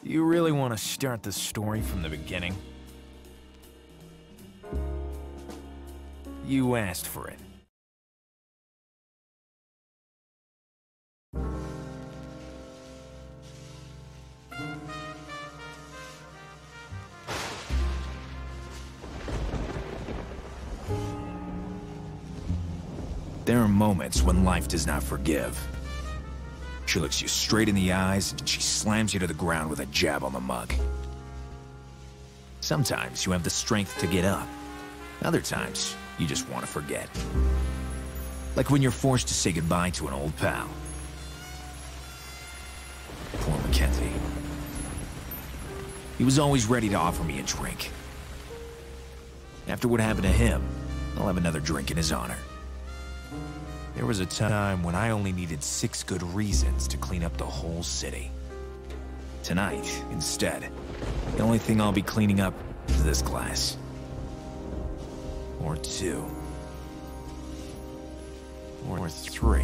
You really want to start the story from the beginning? You asked for it. There are moments when life does not forgive. She looks you straight in the eyes, and she slams you to the ground with a jab on the mug. Sometimes you have the strength to get up. Other times, you just want to forget. Like when you're forced to say goodbye to an old pal. Poor Mackenzie. He was always ready to offer me a drink. After what happened to him, I'll have another drink in his honor. There was a time when I only needed 6 good reasons to clean up the whole city. Tonight, instead, the only thing I'll be cleaning up is this glass. Or 2. Or 3.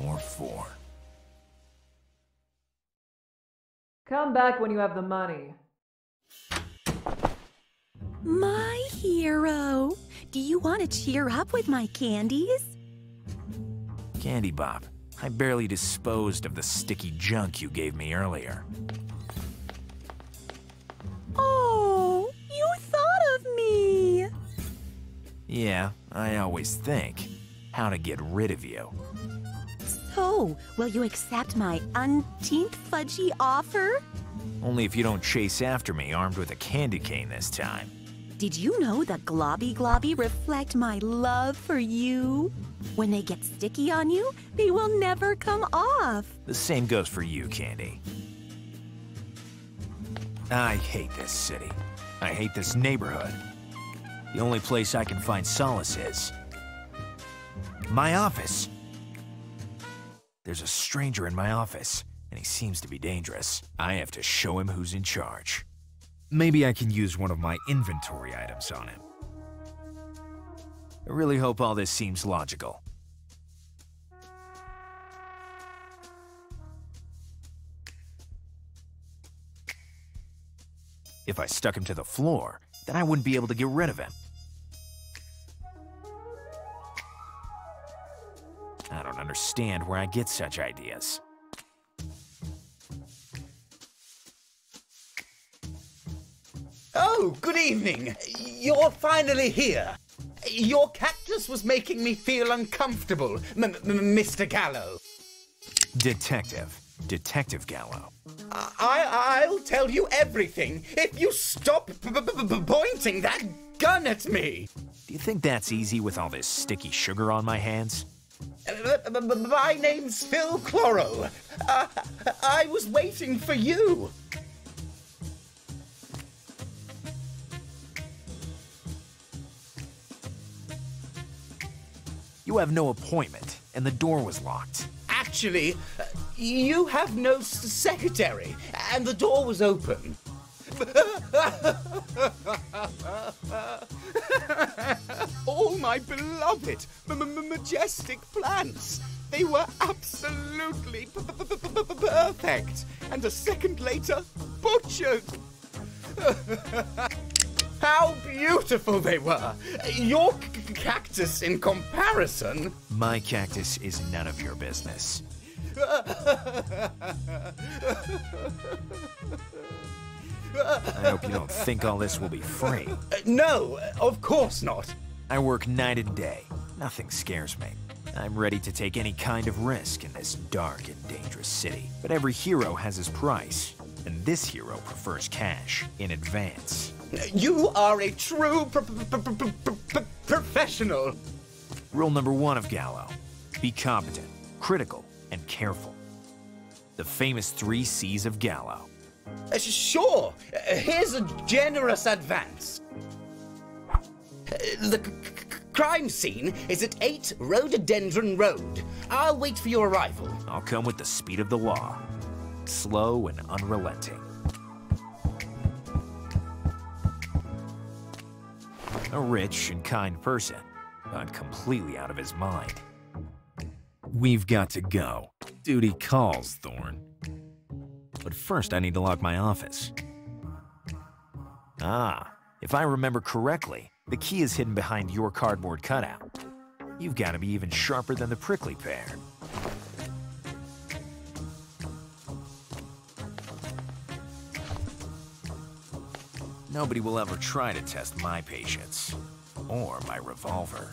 Or 4. Come back when you have the money. My hero! Do you want to cheer up with my candies? Candy Bob, I barely disposed of the sticky junk you gave me earlier. Oh, you thought of me! Yeah, I always think how to get rid of you. So, will you accept my unteenth fudgy offer? Only if you don't chase after me armed with a candy cane this time. Did you know that globby globby reflect my love for you? When they get sticky on you, they will never come off. The same goes for you, Candy. I hate this city. I hate this neighborhood. The only place I can find solace is my office. There's a stranger in my office, and he seems to be dangerous. I have to show him who's in charge. Maybe I can use one of my inventory items on him. I really hope all this seems logical. If I stuck him to the floor, then I wouldn't be able to get rid of him. I don't understand where I get such ideas. Oh, good evening. You're finally here. Your cactus was making me feel uncomfortable, Mr. Gallo. Detective Gallo. I'll tell you everything if you stop pointing that gun at me. Do you think that's easy with all this sticky sugar on my hands? My name's Phil Cloro. I was waiting for you. You have no appointment, and the door was locked. Actually, you have no secretary, and the door was open. All my beloved, majestic plants. They were absolutely perfect, and a second later, butchered. How beautiful they were! Your cactus in comparison... My cactus is none of your business. I hope you don't think all this will be free. No, of course not. I work night and day. Nothing scares me. I'm ready to take any kind of risk in this dark and dangerous city. But every hero has his price, and this hero prefers cash in advance. You are a true professional. Rule number 1 of Gallo: be competent, critical, and careful. The famous 3 C's of Gallo. Sure, here's a generous advance. The crime scene is at 8 Rhododendron Road. I'll wait for your arrival. I'll come with the speed of the law, slow and unrelenting. A rich and kind person, but completely out of his mind. We've got to go. Duty calls, Thorn. But first, I need to lock my office. Ah, if I remember correctly, the key is hidden behind your cardboard cutout. You've got to be even sharper than the prickly pear. Nobody will ever try to test my patience, or my revolver.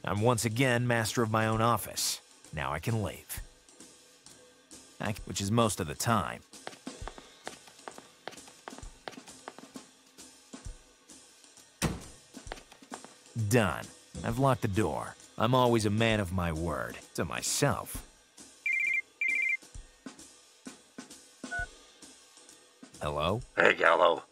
I'm once again master of my own office. Now I can leave. Which is most of the time. Done. I've locked the door. I'm always a man of my word, to myself. Hello? Hey, Gallo.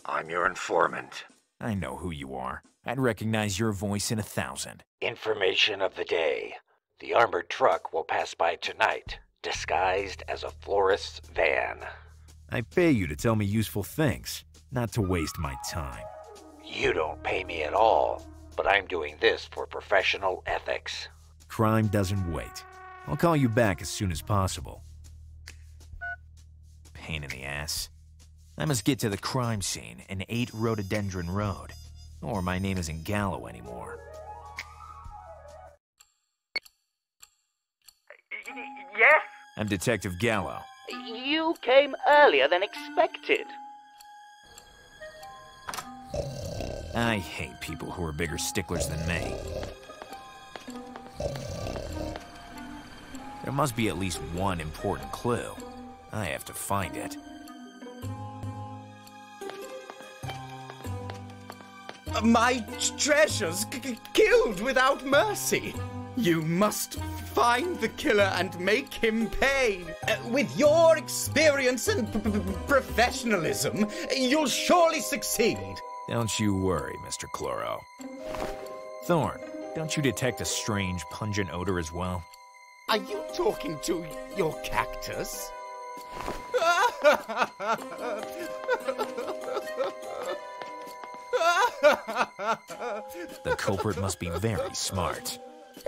I'm your informant. I know who you are. I'd recognize your voice in 1,000. Information of the day. The armored truck will pass by tonight, disguised as a florist's van. I pay you to tell me useful things, not to waste my time. You don't pay me at all, but I'm doing this for professional ethics. Crime doesn't wait. I'll call you back as soon as possible. Pain in the ass. I must get to the crime scene in 8 Rhododendron Road, or my name isn't Gallo anymore. Yes? I'm Detective Gallo. You came earlier than expected. I hate people who are bigger sticklers than me. There must be at least one important clue. I have to find it. My treasures killed without mercy. You must find the killer and make him pay. With your experience and professionalism, you'll surely succeed. Don't you worry, Mr. Chloro. Thorn, don't you detect a strange, pungent odor as well? Are you talking to your cactus? The culprit must be very smart.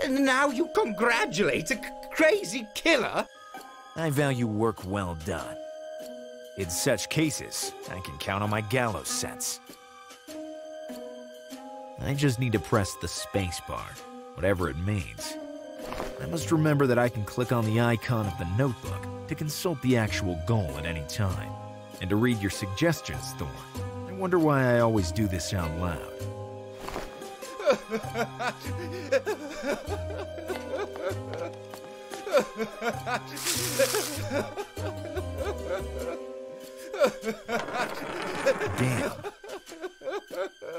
And now you congratulate a crazy killer? I value work well done. In such cases, I can count on my Gallo sense. I just need to press the space bar, whatever it means. I must remember that I can click on the icon of the notebook to consult the actual goal at any time, and to read your suggestions, Thorn. I wonder why I always do this out loud. Damn.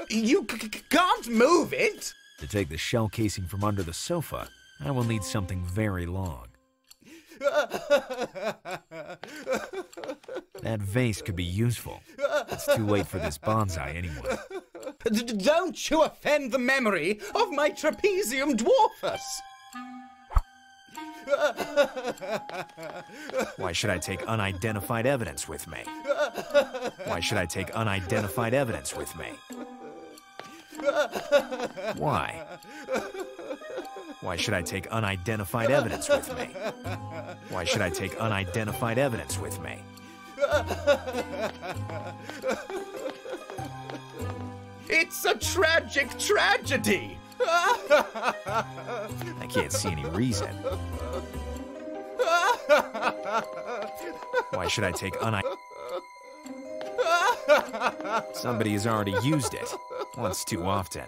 You can't move it! To take the shell casing from under the sofa, I will need something very long. That vase could be useful. It's too late for this bonsai anyway. Don't you offend the memory of my trapezium dwarfus! Why should I take unidentified evidence with me? Why should I take unidentified evidence with me? Why? Why should I take unidentified evidence with me? Why should I take unidentified evidence with me? It's a tragic tragedy! I can't see any reason. Why should I take Somebody has already used it, once too often.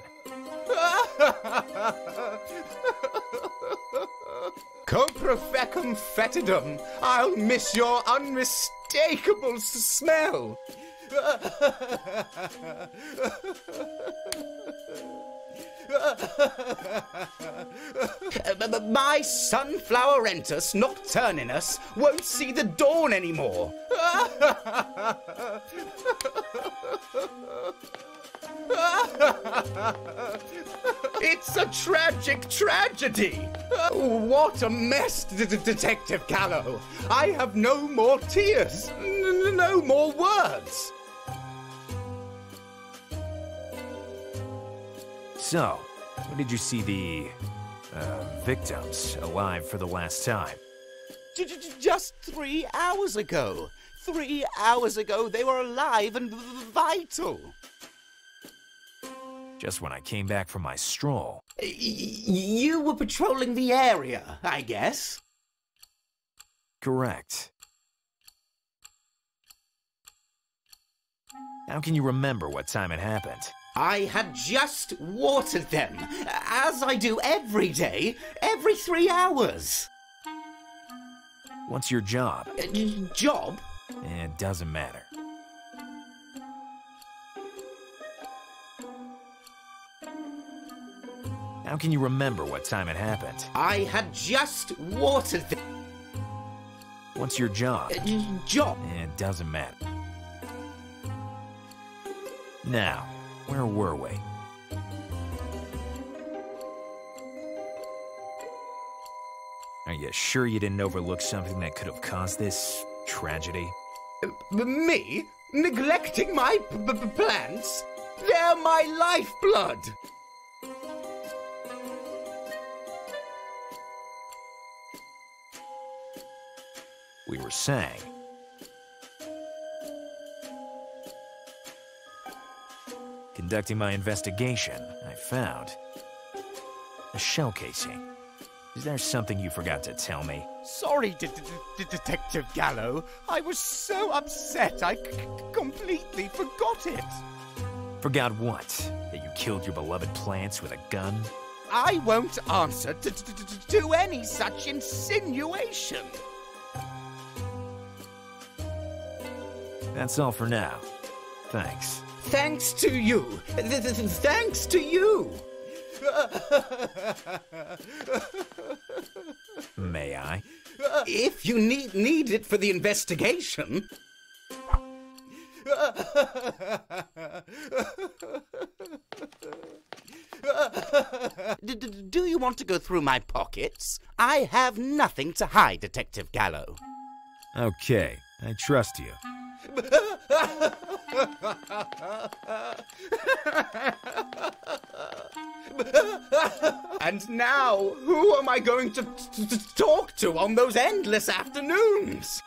Copra fecum fetidum, I'll miss your unmistakable smell. My sunflowerentus nocturninus won't see the dawn anymore. It's a tragic tragedy. What a mess, Detective Gallo. I have no more tears, no more words. So, when did you see the victims alive for the last time. Just 3 hours ago. 3 hours ago, they were alive and vital. Just when I came back from my stroll. You were patrolling the area, I guess? Correct. How can you remember what time it happened? I had just watered them, as I do every day, every 3 hours. What's your job? Job? It doesn't matter. How can you remember what time it happened? I had just watered them. What's your job? Job? It doesn't matter. Now, where were we? Are you sure you didn't overlook something that could have caused this tragedy? Me? Neglecting my plants? They're my lifeblood! We were saying. Conducting my investigation, I found a shell casing. Is there something you forgot to tell me? Sorry, Detective Gallo. I was so upset I completely forgot it. Forgot what? That you killed your beloved plants with a gun? I won't answer to any such insinuation. That's all for now. Thanks. Thanks to you. Thanks to you. May I? If you need it for the investigation. Do you want to go through my pockets? I have nothing to hide, Detective Gallo. Okay, I trust you. And now, who am I going to talk to on those endless afternoons?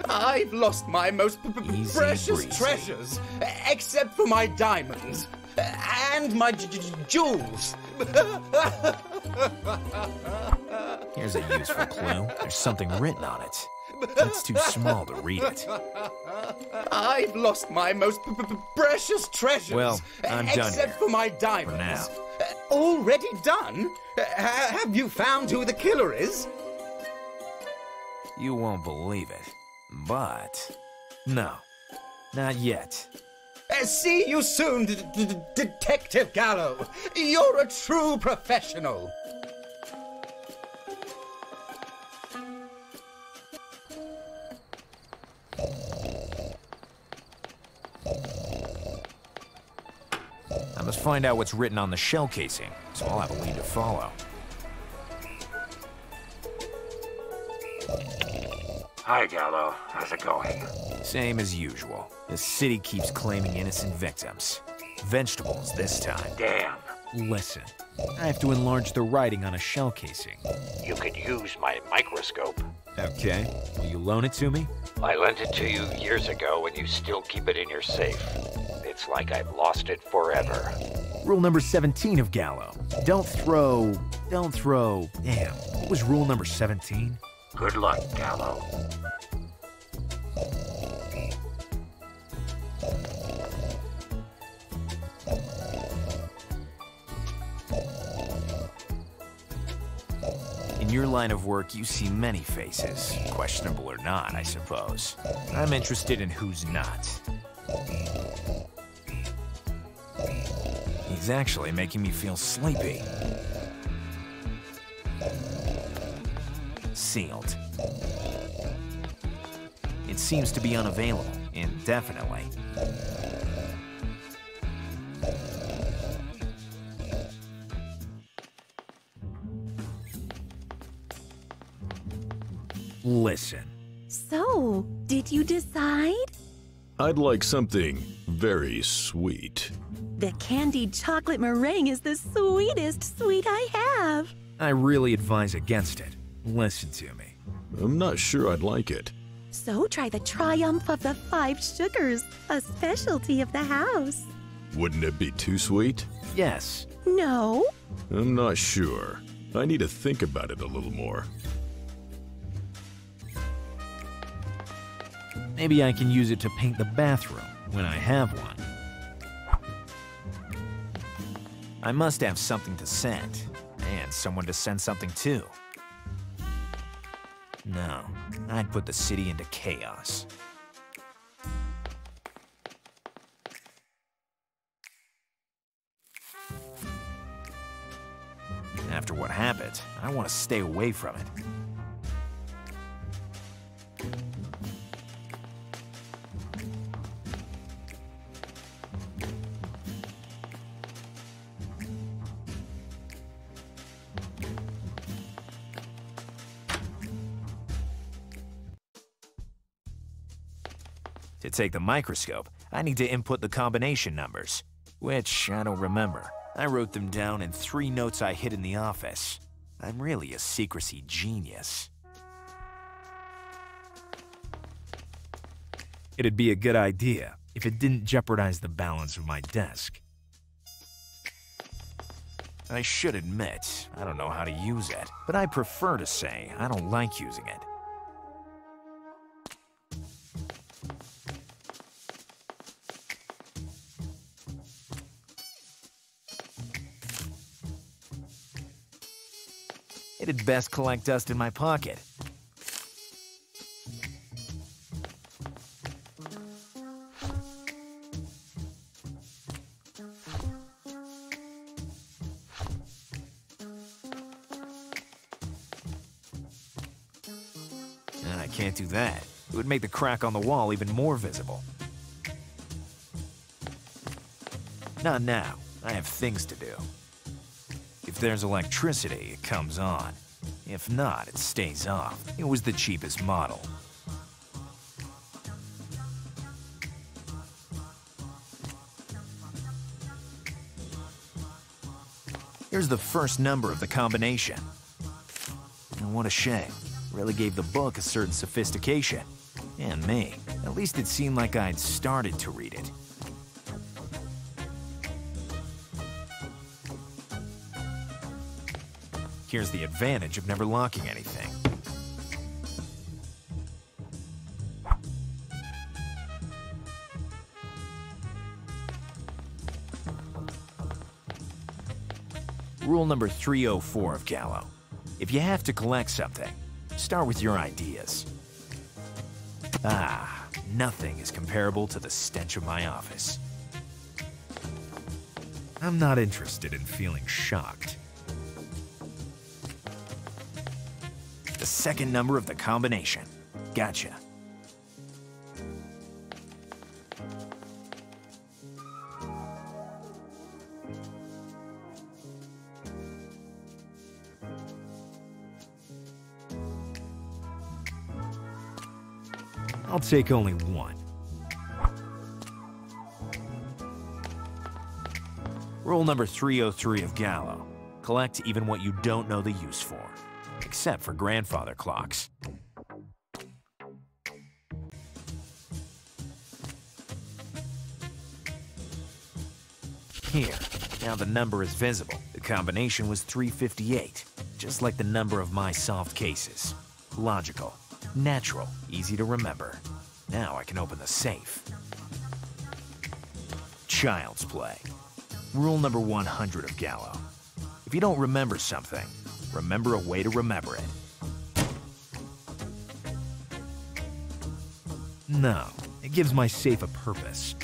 I've lost my most precious treasures, except for my diamonds and my jewels. Here's a useful clue. There's something written on it. It's too small to read it. I've lost my most precious treasures. Well, I'm done except here. for my diamonds. For now. Already done? Have you found who the killer is? You won't believe it, but no, not yet. See you soon, Detective Gallo. You're a true professional. I must find out what's written on the shell casing, so I'll have a lead to follow. Hi, Gallo. How's it going? Same as usual. The city keeps claiming innocent victims. Vegetables this time. Damn. Listen, I have to enlarge the writing on a shell casing. You could use my microscope. Okay, will you loan it to me? I lent it to you years ago and you still keep it in your safe. It's like I've lost it forever. Rule number 17 of Gallo. Don't throw... Damn, what was rule number 17? Good luck, Gallo. In your line of work, you see many faces, questionable or not, I suppose. I'm interested in who's not. He's actually making me feel sleepy. Sealed. It seems to be unavailable, indefinitely. So, did you decide? I'd like something very sweet. The candied chocolate meringue is the sweetest sweet I have. I really advise against it. Listen to me. I'm not sure I'd like it. So try the Triumph of the 5 Sugars, a specialty of the house. Wouldn't it be too sweet? Yes. No? I'm not sure. I need to think about it a little more. Maybe I can use it to paint the bathroom when I have one. I must have something to send, and someone to send something to. No, I'd put the city into chaos. After what happened, I want to stay away from it. To take the microscope, I need to input the combination numbers, which I don't remember. I wrote them down in 3 notes I hid in the office. I'm really a secrecy genius. It'd be a good idea if it didn't jeopardize the balance of my desk. I should admit, I don't know how to use it, but I prefer to say I don't like using it. It'd best collect dust in my pocket. I can't do that. It would make the crack on the wall even more visible. Not now. I have things to do. If there's electricity, it comes on. If not, it stays off. It was the cheapest model. Here's the first number of the combination. And what a shame. Really gave the book a certain sophistication. And me. At least it seemed like I'd started to read it. Here's the advantage of never locking anything. Rule number 304 of Gallo. If you have to collect something, start with your ideas. Nothing is comparable to the stench of my office. I'm not interested in feeling shocked. The second number of the combination. Gotcha. I'll take only one. Rule number 303 of Gallo. Collect even what you don't know the use for. Except for grandfather clocks. Here, now the number is visible. The combination was 358, just like the number of my solved cases. Logical, natural, easy to remember. Now I can open the safe. Child's play. Rule number 100 of Gallo. If you don't remember something, remember a way to remember it. No, it gives my safe a purpose.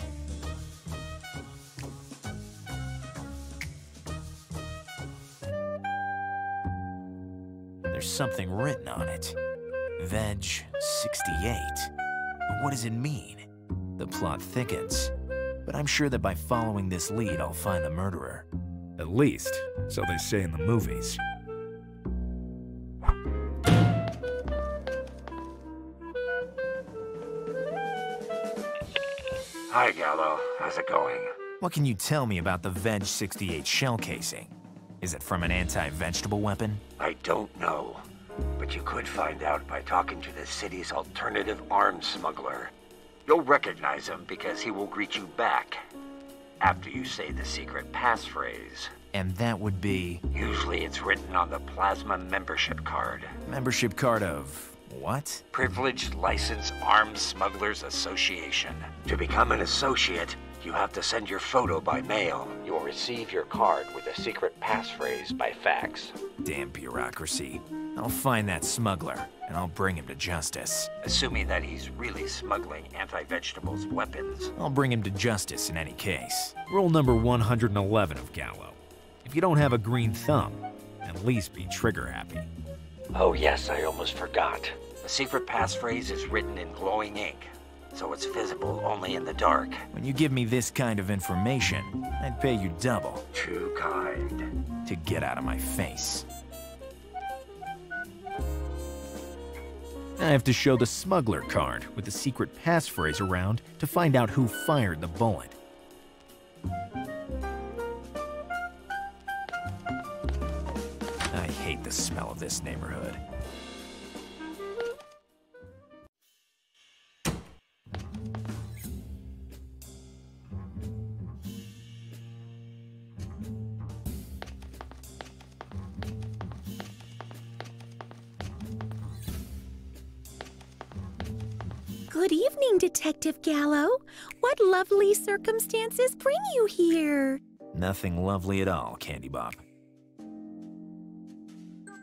There's something written on it. Veg 68. But what does it mean? The plot thickens. But I'm sure that by following this lead, I'll find the murderer. At least, so they say in the movies. Hi, Gallo. How's it going? What can you tell me about the Veg 68 shell casing? Is it from an anti-vegetable weapon? I don't know, but you could find out by talking to the city's alternative arms smuggler. You'll recognize him because he will greet you back after you say the secret passphrase. And that would be... Usually it's written on the plasma membership card. Membership card of... what? Privileged Licensed Arms Smugglers Association. To become an associate, you have to send your photo by mail. You will receive your card with a secret passphrase by fax. Damn bureaucracy. I'll find that smuggler, and I'll bring him to justice. Assuming that he's really smuggling anti-vegetables weapons. I'll bring him to justice in any case. Rule number 111 of Gallo. If you don't have a green thumb, at least be trigger happy. Oh yes, I almost forgot. The secret passphrase is written in glowing ink, so it's visible only in the dark. When you give me this kind of information, I'd pay you double. Too kind. To get out of my face. I have to show the smuggler card with the secret passphrase around to find out who fired the bullet. I hate the smell of this neighborhood. Good evening, Detective Gallo. What lovely circumstances bring you here? Nothing lovely at all, Candy Bob.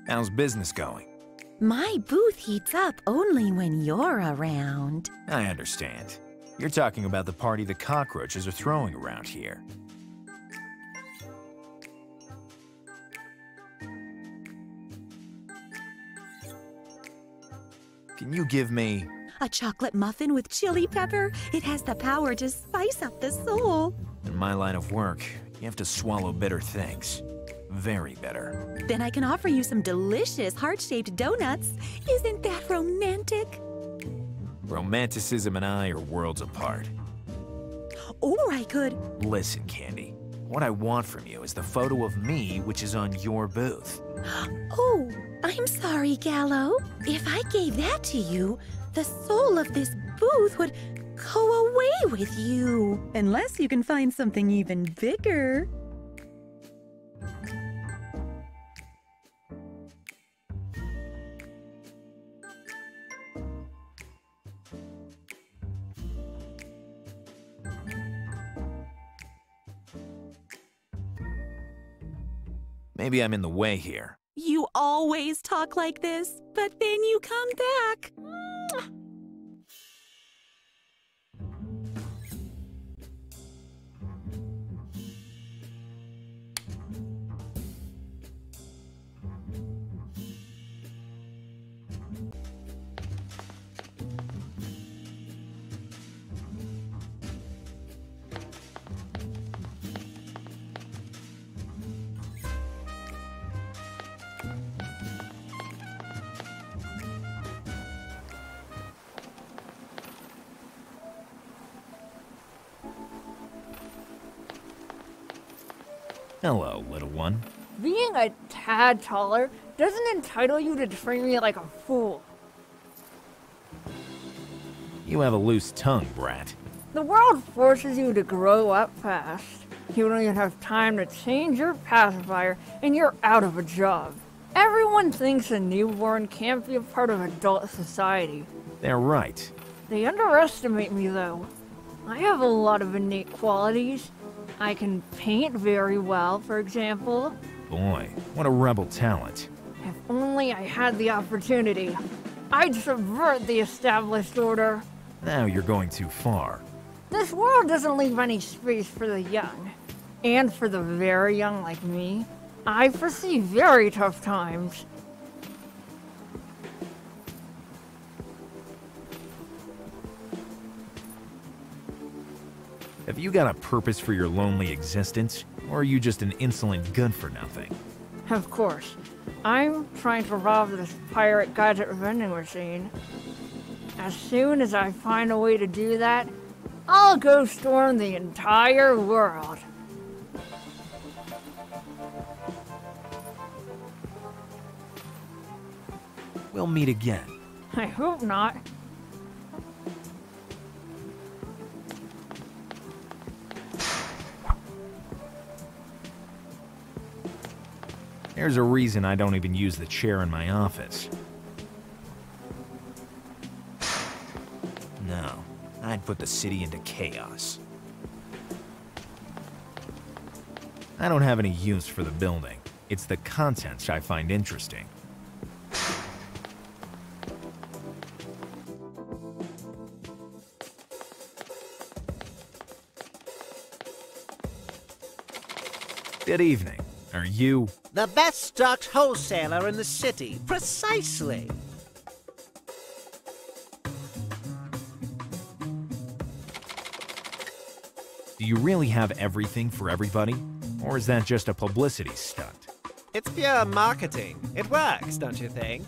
How's business going? My booth heats up only when you're around. I understand. You're talking about the party the cockroaches are throwing around here. Can you give me... A chocolate muffin with chili pepper? It has the power to spice up the soul. In my line of work, you have to swallow bitter things. Very bitter. Then I can offer you some delicious heart-shaped donuts. Isn't that romantic? Romanticism and I are worlds apart. Or I could... Listen, Candy. What I want from you is the photo of me which is on your booth. Oh, I'm sorry, Gallo. If I gave that to you, the soul of this booth would go away with you. Unless you can find something even bigger. Maybe I'm in the way here. You always talk like this, but then you come back. Hello, little one. Being a tad taller doesn't entitle you to treat me like a fool. You have a loose tongue, brat. The world forces you to grow up fast. You don't even have time to change your pacifier, and you're out of a job. Everyone thinks a newborn can't be a part of adult society. They're right. They underestimate me, though. I have a lot of innate qualities. I can paint very well, for example. Boy, what a rebel talent. If only I had the opportunity, I'd subvert the established order. Now you're going too far. This world doesn't leave any space for the young. And for the very young like me, I foresee very tough times. Have you got a purpose for your lonely existence, or are you just an insolent good-for-nothing? Of course. I'm trying to rob this pirate gadget vending machine. As soon as I find a way to do that, I'll go storm the entire world. We'll meet again. I hope not. There's a reason I don't even use the chair in my office. No, I'd put the city into chaos. I don't have any use for the building. It's the contents I find interesting. Good evening. Are you... The best-stocked wholesaler in the city. Precisely. Do you really have everything for everybody? Or is that just a publicity stunt? It's pure marketing. It works, don't you think?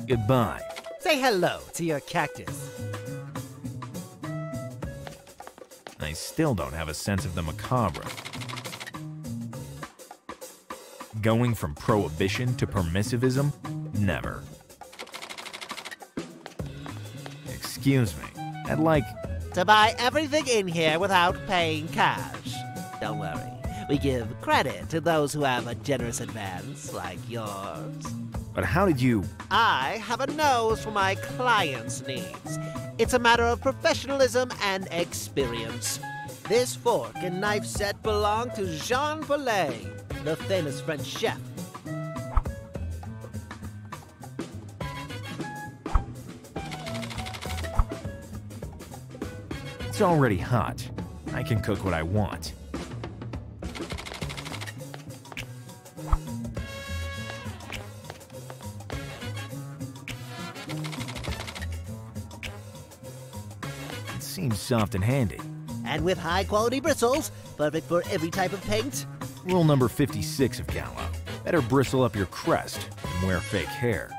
Goodbye. Say hello to your cactus. I still don't have a sense of the macabre. Going from prohibition to permissivism? Never. Excuse me. I'd like... To buy everything in here without paying cash. Don't worry. We give credit to those who have a generous advance, like yours. But how did you... I have a nose for my clients' needs. It's a matter of professionalism and experience. This fork and knife set belong to Jean Paulet, the famous French chef. It's already hot. I can cook what I want. It seems soft and handy. And with high-quality bristles, perfect for every type of paint. Rule number 56 of Gallo. Better bristle up your crest than wear fake hair.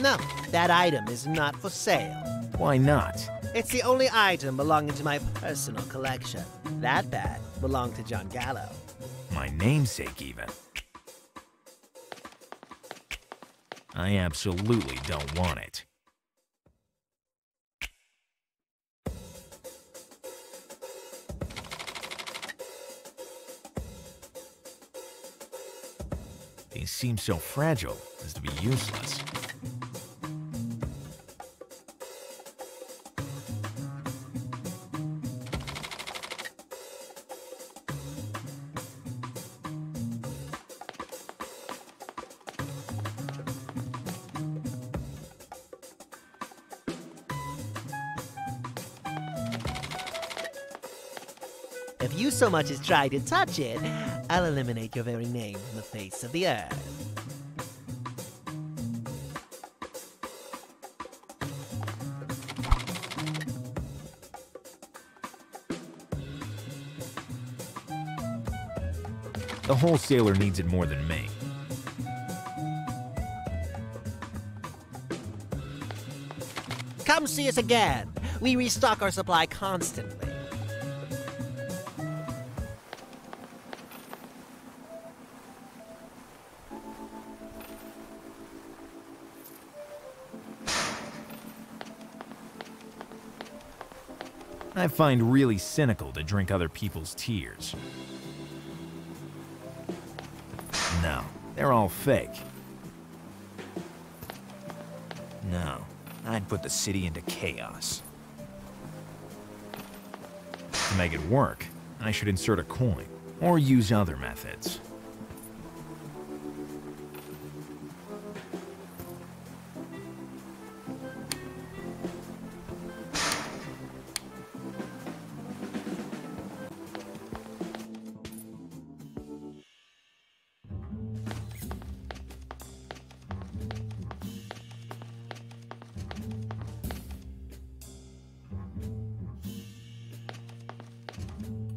No, that item is not for sale. Why not? It's the only item belonging to my personal collection. That bag belonged to John Gallo. My namesake, even. I absolutely don't want it. They seem so fragile as to be useless. If you so much as try to touch it, I'll eliminate your very name from the face of the earth. The wholesaler needs it more than me. Come see us again. We restock our supply constantly. I find really cynical to drink other people's tears. No, they're all fake. No, I'd put the city into chaos. To make it work, I should insert a coin, or use other methods.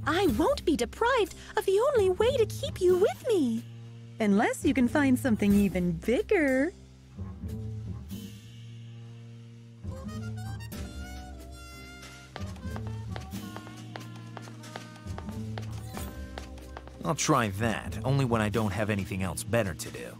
I won't be deprived of the only way to keep you with me. Unless you can find something even bigger. I'll try that, only when I don't have anything else better to do.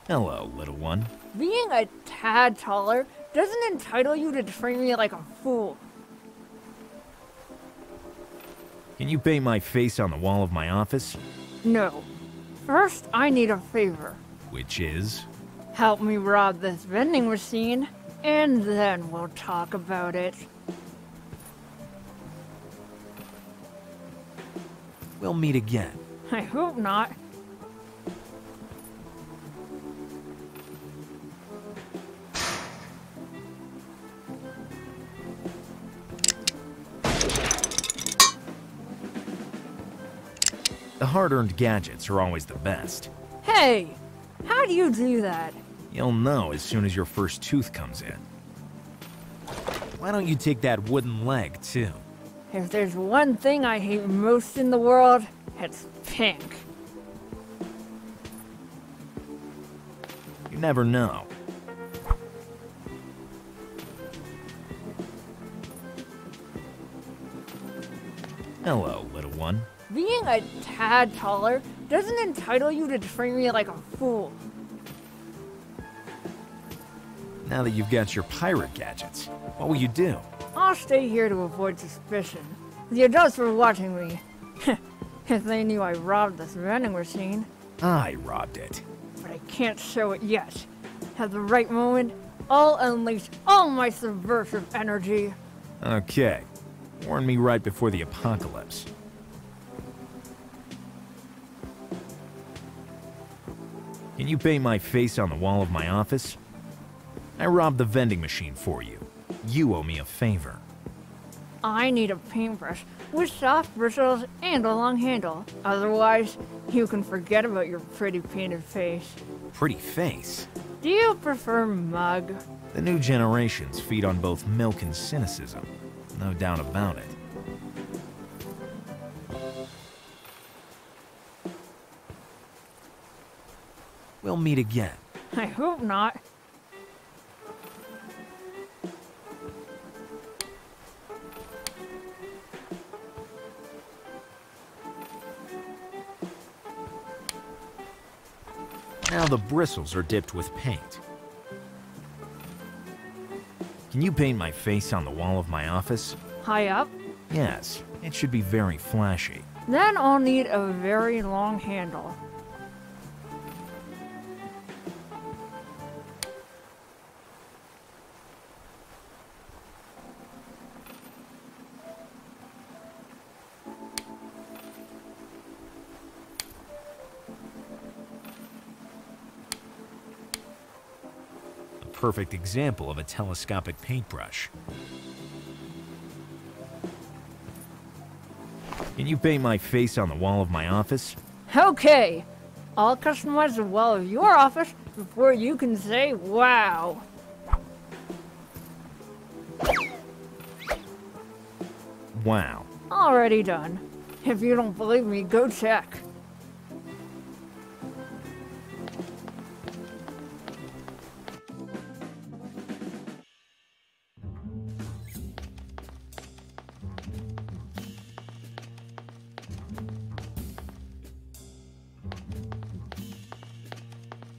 Hello, little one. Being a tad taller doesn't entitle you to treat me like a fool. Can you paint my face on the wall of my office? No. First, I need a favor. Which is? Help me rob this vending machine, and then we'll talk about it. We'll meet again. I hope not. The hard-earned gadgets are always the best. Hey! How do you do that? You'll know as soon as your first tooth comes in. Why don't you take that wooden leg, too? If there's one thing I hate most in the world, it's pink. You never know. Hello, little one. Being a tad taller doesn't entitle you to treat me like a fool. Now that you've got your pirate gadgets, what will you do? I'll stay here to avoid suspicion. The adults were watching me. If they knew I robbed this vending machine. I robbed it. But I can't show it yet. At the right moment, I'll unleash all my subversive energy. Okay. Warn me right before the apocalypse. Can you paint my face on the wall of my office? I robbed the vending machine for you. You owe me a favor. I need a paintbrush with soft bristles and a long handle. Otherwise, you can forget about your pretty painted face. Pretty face? Do you prefer mug? The new generations feed on both milk and cynicism. No doubt about it. We'll meet again. I hope not. Now the bristles are dipped with paint. Can you paint my face on the wall of my office? High up? Yes, it should be very flashy. Then I'll need a very long handle. Perfect example of a telescopic paintbrush. Can you paint my face on the wall of my office? Okay, I'll customize the wall of your office before you can say wow. Wow. Already done. If you don't believe me, go check.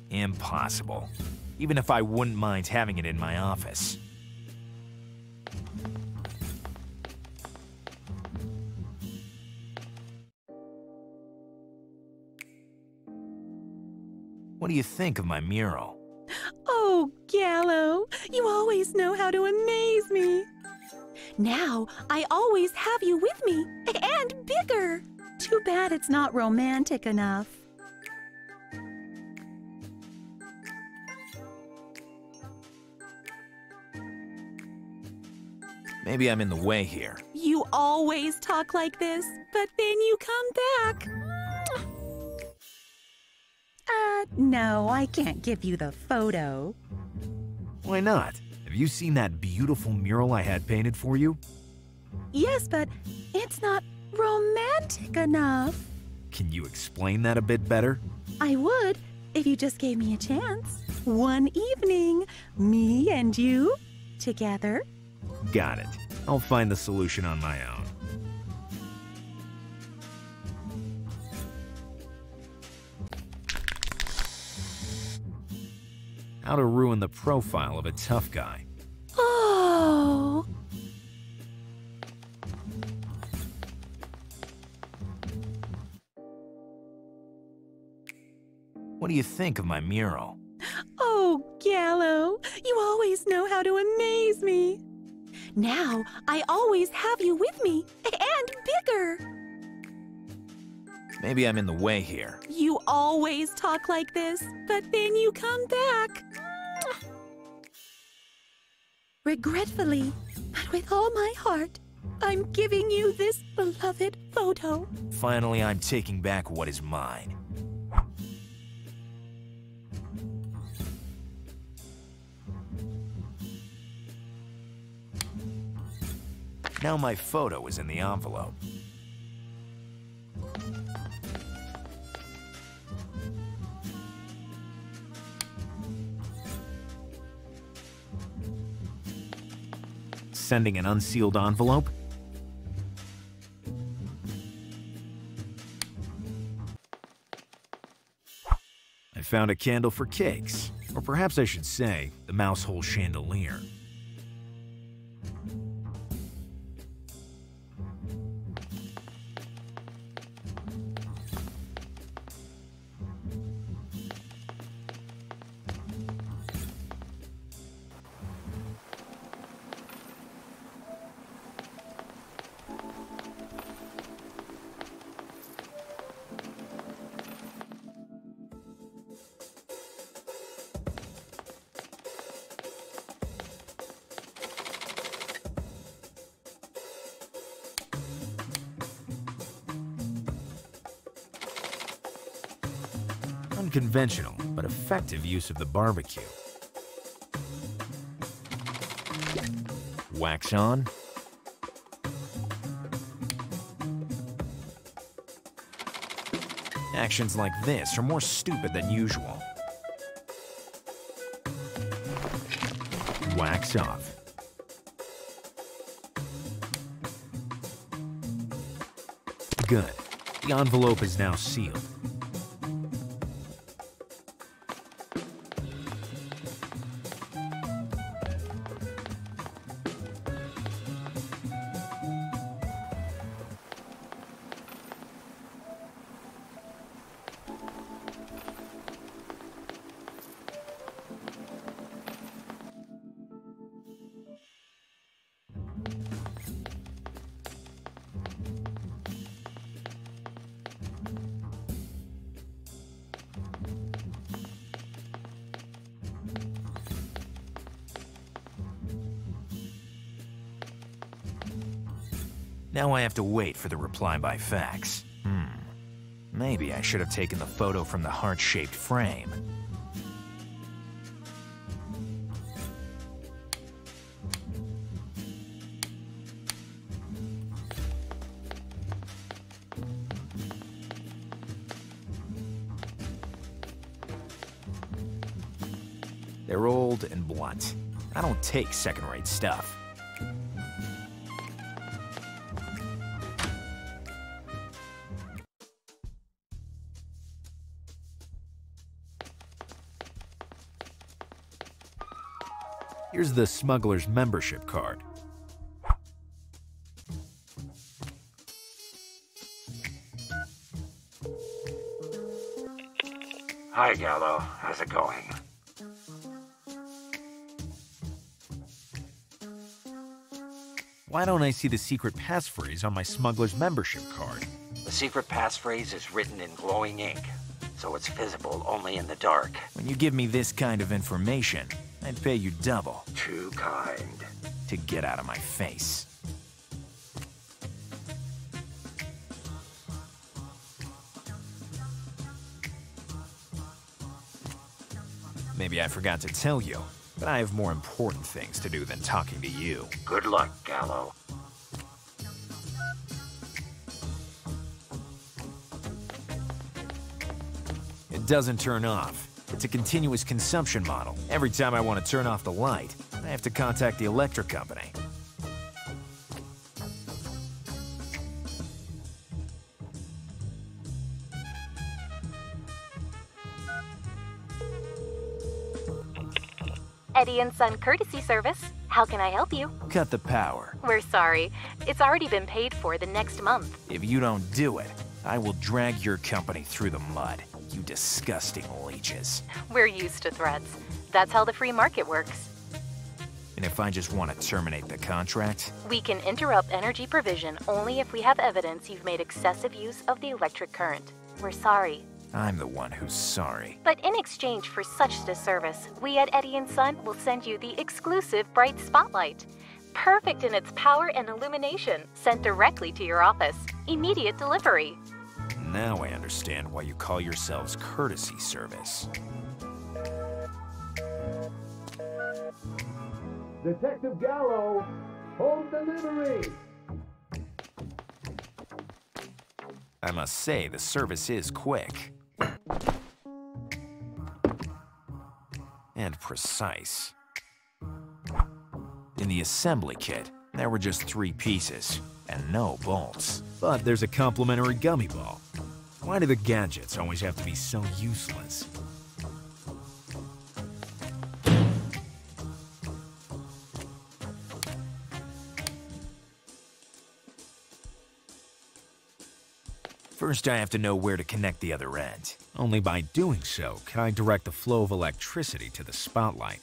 Impossible. Even if I wouldn't mind having it in my office. What do you think of my mural? Oh, Gallo, you always know how to amaze me. Now, I always have you with me, and bigger. Too bad it's not romantic enough. Maybe I'm in the way here. You always talk like this, but then you come back. No, I can't give you the photo. Why not? Have you seen that beautiful mural I had painted for you? Yes, but it's not romantic enough. Can you explain that a bit better? I would if you just gave me a chance. One evening, me and you, together. Got it. I'll find the solution on my own. How to ruin the profile of a tough guy. Oh. What do you think of my mural? Oh, Gallo, you always know how to amaze me. Now, I always have you with me, and bigger. Maybe I'm in the way here. You always talk like this, but then you come back. Regretfully, but with all my heart, I'm giving you this beloved photo. Finally, I'm taking back what is mine. Now my photo is in the envelope. Sending an unsealed envelope? I found a candle for cakes, or perhaps I should say, the mouse hole chandelier. Unconventional, but effective use of the barbecue. Wax on. Actions like this are more stupid than usual. Wax off. Good. The envelope is now sealed. Now I have to wait for the reply by fax. Maybe I should have taken the photo from the heart-shaped frame. They're old and blunt. I don't take second-rate stuff. Here's the smuggler's membership card. Hi, Gallo. How's it going? Why don't I see the secret passphrase on my smuggler's membership card? The secret passphrase is written in glowing ink, so it's visible only in the dark. When you give me this kind of information, I'd pay you double. Too kind. To get out of my face. Maybe I forgot to tell you, but I have more important things to do than talking to you. Good luck, Gallo. It doesn't turn off. It's a continuous consumption model. Every time I want to turn off the light, I have to contact the electric company. Eddie and Son Courtesy Service. How can I help you? Cut the power. We're sorry. It's already been paid for the next month. If you don't do it, I will drag your company through the mud. You disgusting leeches. We're used to threats. That's how the free market works. And if I just want to terminate the contract? We can interrupt energy provision only if we have evidence you've made excessive use of the electric current. We're sorry. I'm the one who's sorry. But in exchange for such disservice, we at Eddie & Son will send you the exclusive bright spotlight. Perfect in its power and illumination, sent directly to your office. Immediate delivery. Now I understand why you call yourselves Courtesy Service. Detective Gallo, home delivery! I must say, the service is quick. And precise. In the assembly kit, there were just 3 pieces, and no bolts. But there's a complimentary gummy ball. Why do the gadgets always have to be so useless? First, I have to know where to connect the other end. Only by doing so can I direct the flow of electricity to the spotlight.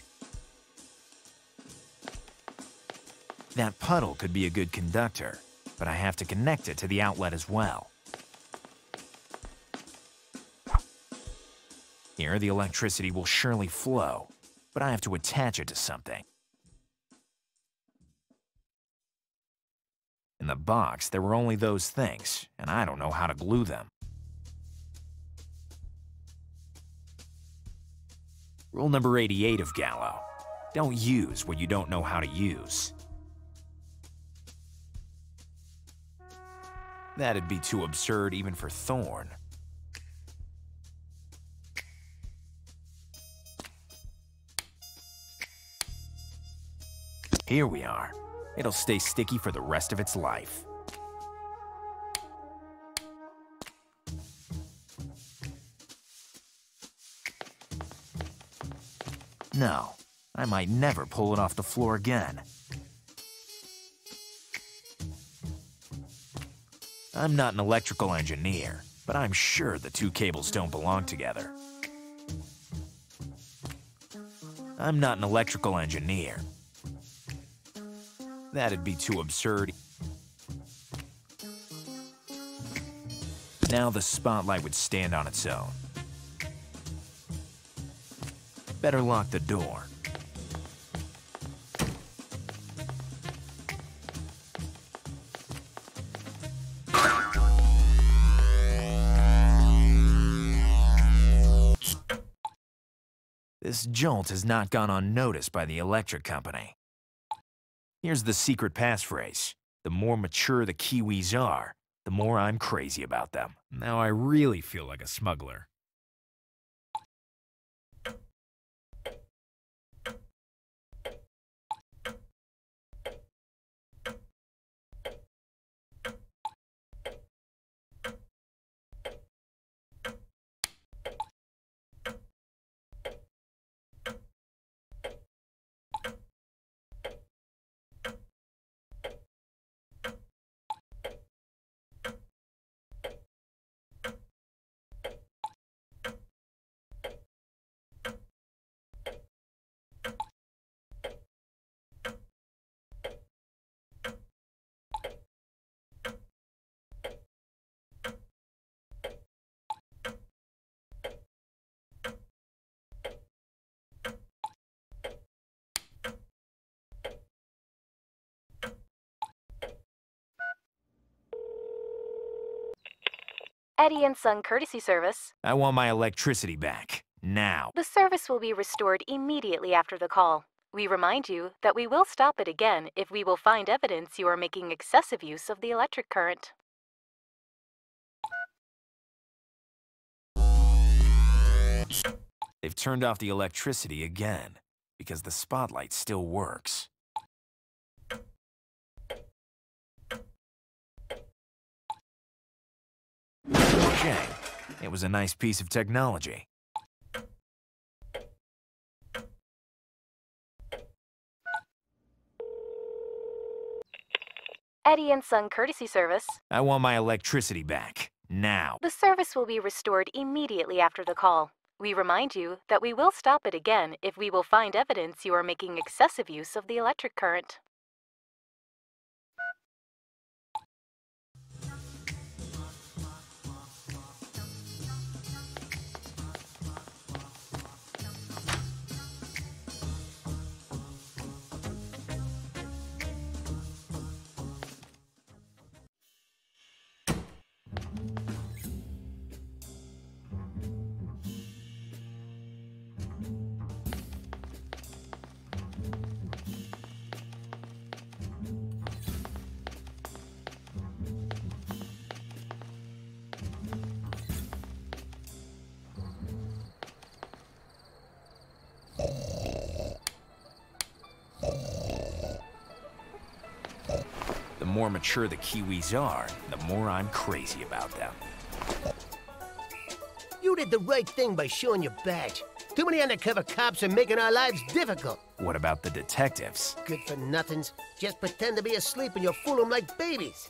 That puddle could be a good conductor, but I have to connect it to the outlet as well. Here, the electricity will surely flow, but I have to attach it to something. In the box, there were only those things, and I don't know how to glue them. Rule number 88 of Gallo: don't use what you don't know how to use. That'd be too absurd even for Thorn. Here we are. It'll stay sticky for the rest of its life. No, I might never pull it off the floor again. I'm not an electrical engineer, but I'm sure the 2 cables don't belong together. I'm not an electrical engineer. That'd be too absurd. Now the spotlight would stand on its own. Better lock the door. This jolt has not gone unnoticed by the electric company. Here's the secret passphrase: the more mature the Kiwis are, the more I'm crazy about them. Now I really feel like a smuggler. Eddie & Son Courtesy Service. I want my electricity back. now. The service will be restored immediately after the call. We remind you that we will stop it again if we will find evidence you are making excessive use of the electric current. They've turned off the electricity again because the spotlight still works. Shame. It was a nice piece of technology. Eddie & Son Courtesy Service. I want my electricity back, now. The service will be restored immediately after the call. We remind you that we will stop it again if we will find evidence you are making excessive use of the electric current. The more mature the Kiwis are, the more I'm crazy about them. You did the right thing by showing your badge. Too many undercover cops are making our lives difficult. What about the detectives? Good for nothings. Just pretend to be asleep and you'll fool them like babies.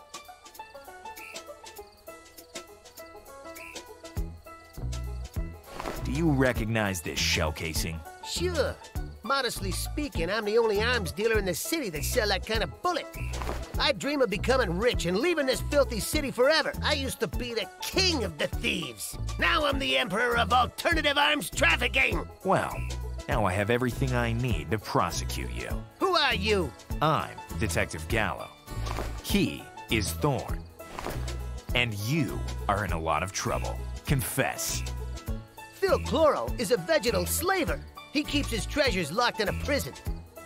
Do you recognize this shell casing? Sure. Modestly speaking, I'm the only arms dealer in the city that sell that kind of bullet. I dream of becoming rich and leaving this filthy city forever. I used to be the king of the thieves. Now I'm the emperor of alternative arms trafficking. Well, now I have everything I need to prosecute you. Who are you? I'm Detective Gallo. He is Thorn. And you are in a lot of trouble. Confess. Phil Chloro is a vegetal slaver. He keeps his treasures locked in a prison.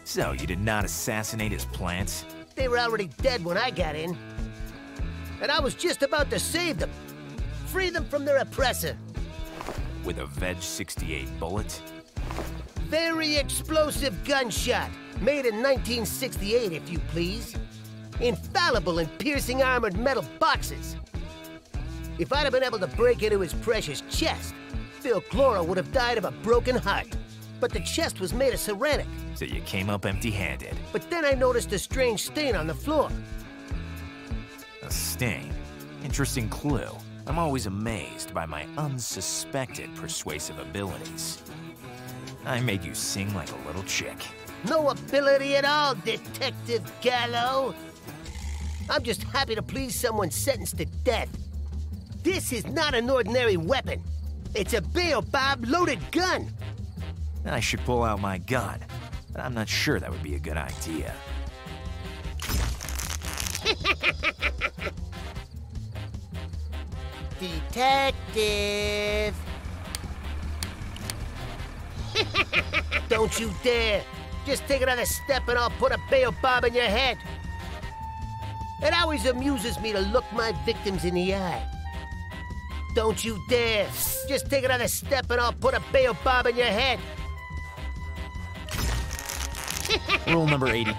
So you did not assassinate his plants? They were already dead when I got in. And I was just about to save them. Free them from their oppressor. With a Veg 68 bullet? Very explosive gunshot. Made in 1968, if you please. Infallible in piercing armored metal boxes. If I'd have been able to break into his precious chest, Phil Chloro would have died of a broken heart. But the chest was made of ceramic. So you came up empty-handed. But then I noticed a strange stain on the floor. A stain? Interesting clue. I'm always amazed by my unsuspected persuasive abilities. I made you sing like a little chick. No ability at all, Detective Gallo. I'm just happy to please someone sentenced to death. This is not an ordinary weapon. It's a baobab loaded gun. I should pull out my gun, but I'm not sure that would be a good idea. Detective! Don't you dare! Just take another step and I'll put a baobab in your head. It always amuses me to look my victims in the eye. Don't you dare! Just take another step and I'll put a baobab in your head. Rule number 80.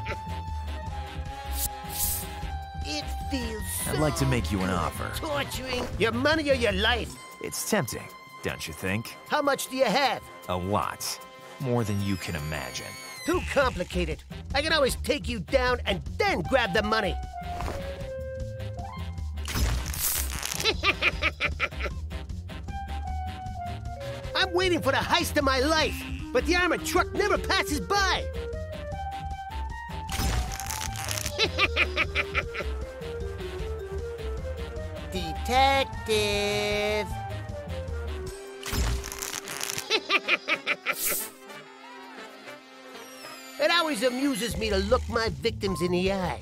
It feels so I'd like to make you an offer. torturing. Your money or your life? It's tempting, don't you think? How much do you have? A lot. More than you can imagine. Too complicated. I can always take you down and then grab the money. I'm waiting for the heist of my life, but the armored truck never passes by. Detective. It always amuses me to look my victims in the eye.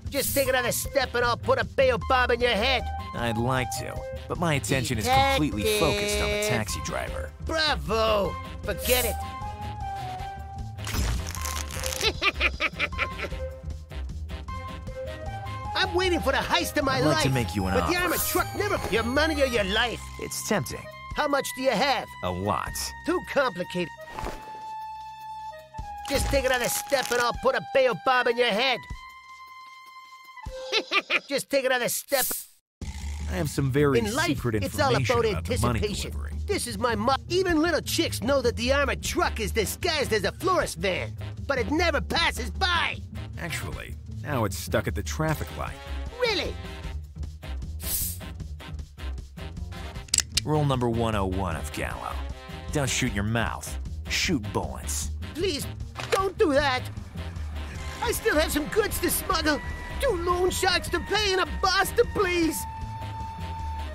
Just take another step and I'll put a baobab in your head. I'd like to, but my attention is completely focused on the taxi driver. Bravo! Forget it. I'm waiting for the heist of my I'd life. like to make you an but offer. the armored truck never... Your money or your life? It's tempting. How much do you have? A lot. Too complicated. Just take another step and I'll put a bail bomb in your head. Just take another step. I have some very In life, secret it's all information about the money anticipation. delivery. This is my Even little chicks know that the armored truck is disguised as a florist van, but it never passes by. Actually, now it's stuck at the traffic light. Really? Rule number 101 of Gallo. Don't shoot your mouth. Shoot bullets. Please, don't do that. I still have some goods to smuggle. 2 loan sharks to pay and a boss to please.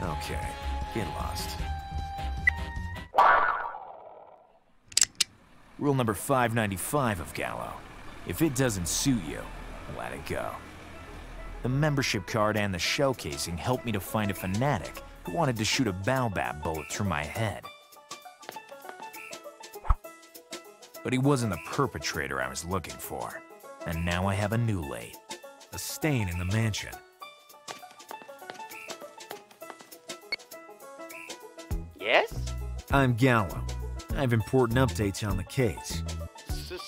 Okay, get lost. Rule number 595 of Gallo. If it doesn't suit you, let it go. The membership card and the shell casing helped me to find a fanatic who wanted to shoot a baobab bullet through my head. But he wasn't the perpetrator I was looking for. And now I have a new lead. A stain in the mansion. Yes? I'm Gallo. I have important updates on the case.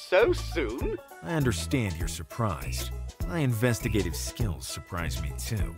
So soon? I understand you're surprised. My investigative skills surprise me too.